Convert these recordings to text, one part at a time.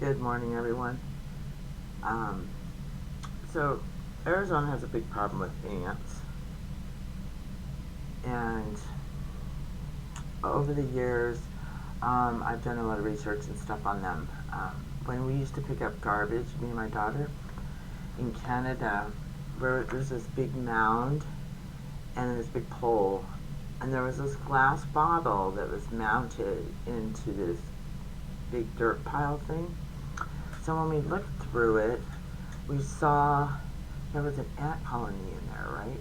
Good morning, everyone. Um, so, Arizona has a big problem with ants, and over the years, I've done a lot of research and stuff on them. When we used to pick up garbage, me and my daughter, in Canada, there's this big mound and this big pole, and there was this glass bottle that was mounted into this big dirt pile thing. So when we looked through it, we saw there was an ant colony in there, right?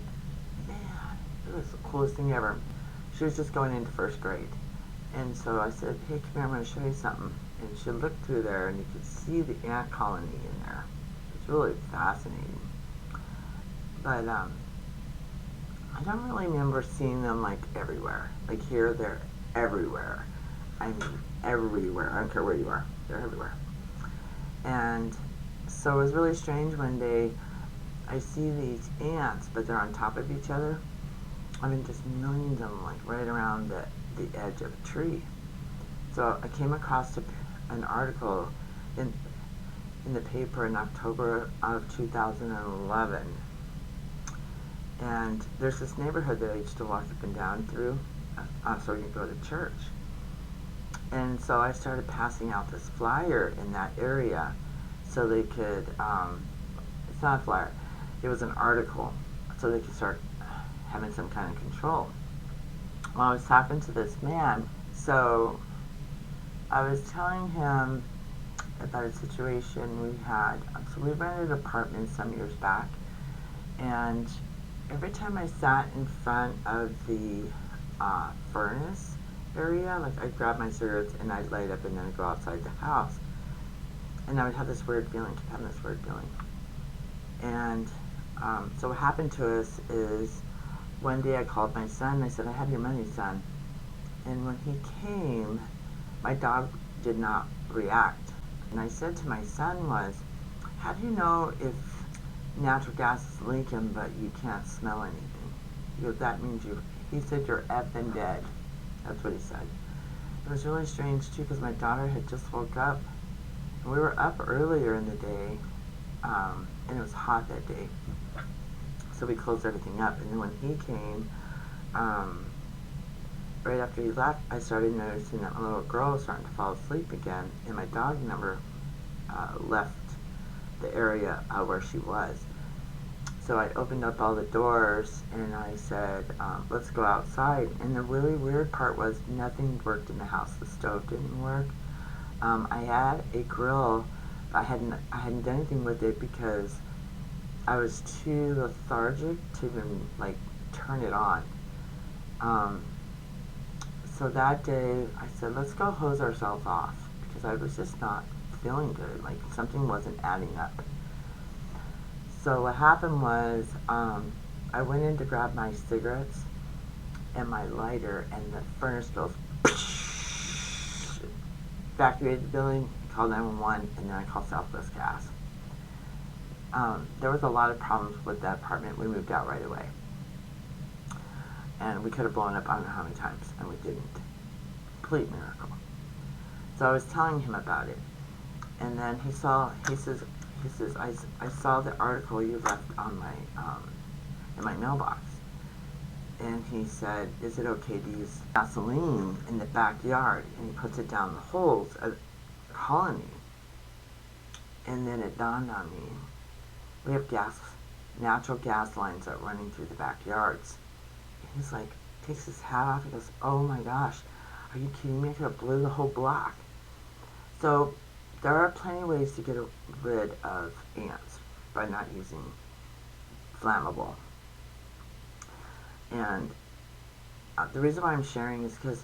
Man, it was the coolest thing ever. She was just going into first grade. And so I said, hey, come here, I'm going to show you something. And she looked through there, and you could see the ant colony in there. It's really fascinating. But I don't really remember seeing them, like, everywhere. Like, here, they're everywhere. I mean, everywhere. I don't care where you are. They're everywhere. And so it was really strange one day. I see these ants, but they're on top of each other. I mean, just millions of them, like right around the edge of a tree. So I came across an article in the paper in October of 2011. And there's this neighborhood that I used to walk up and down through so you could go to church. And so I started passing out this flyer in that area so they could, it's not a flyer, it was an article, so they could start having some kind of control. Well, I was talking to this man, so I was telling him about a situation we had. So we rented an apartment some years back, and every time I sat in front of the furnace area, like I'd grab my cigarettes and I'd light up and then I'd go outside the house. And I would have this weird feeling, keep having this weird feeling. And so what happened to us is one day I called my son and I said, I have your money, son. And when he came, my dog did not react. And I said to my son was, how do you know if natural gas is leaking but you can't smell anything? He goes, that means he said, you're effing dead. That's what he said. It was really strange too because my daughter had just woke up. And we were up earlier in the day, and it was hot that day. So we closed everything up. And then when he came, right after he left, I started noticing that my little girl was starting to fall asleep again, and my dog never left the area where she was. So I opened up all the doors and I said, let's go outside. And the really weird part was nothing worked in the house. The stove didn't work. I had a grill. I hadn't done anything with it because I was too lethargic to even like turn it on. So that day I said, let's go hose ourselves off because I was just not feeling good. Like something wasn't adding up. So what happened was I went in to grab my cigarettes and my lighter, and the furnace goes evacuated the building, called 911, and then I called Southwest Gas. There was a lot of problems with that apartment. We moved out right away. And we could have blown up I don't know how many times, and we didn't. Complete miracle. So I was telling him about it. And then he says, I saw the article you left on my, in my mailbox. And he said, is it okay to use gasoline in the backyard? And he puts it down the holes of the colony. And then it dawned on me, we have natural gas lines that are running through the backyards. And he's like, takes his hat off, he goes, oh my gosh, are you kidding me? I could have blew the whole block. So there are plenty of ways to get rid of ants by not using flammable. And the reason why I'm sharing is because,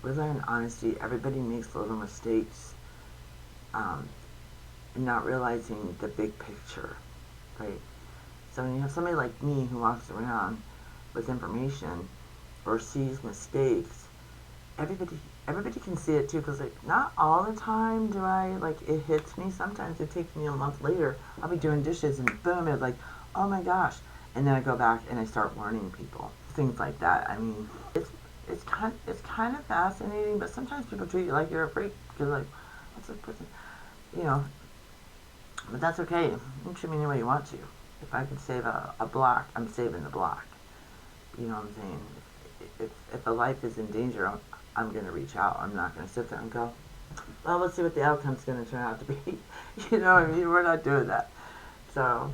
really in honesty, everybody makes little mistakes, and not realizing the big picture, right? So when you have somebody like me who walks around with information or sees mistakes, everybody can see it too, because like not all the time do I, like, it hits me. Sometimes it takes me a month later. I'll be doing dishes and boom, it's like, oh my gosh. And then I go back and I start warning people. Things like that. I mean, it's kind of fascinating, but sometimes people treat you like you're a freak because, like, Let's just put you know, but that's okay. You can treat me any way you want to. If I could save a block, I'm saving the block. You know what I'm saying? If a life is in danger, I'm going to reach out. I'm not going to sit there and go, well, let's see what the outcome's going to turn out to be. You know what I mean? We're not doing that. So,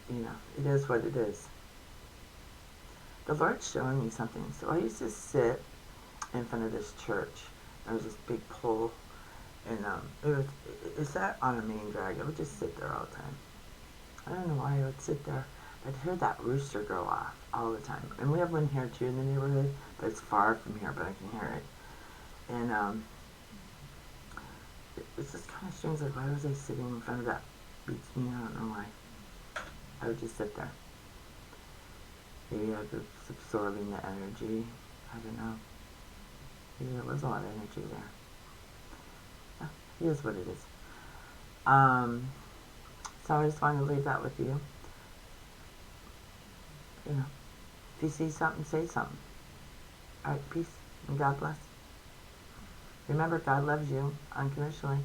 it is what it is. The Lord's showing me something. So I used to sit in front of this church. There was this big pole, and it sat on a main drag. I would just sit there all the time. I don't know why I would sit there. I'd hear that rooster go off all the time. And we have one here too in the neighborhood, but it's far from here, but I can hear it. And it's just kind of strange. Like, why was I sitting in front of that? Beats me. I don't know why. I would just sit there. Maybe I was absorbing the energy. I don't know. Maybe there was a lot of energy there. It is what it is. So I just wanted to leave that with you. You know, if you see something, say something. All right, peace and God bless. Remember, God loves you unconditionally.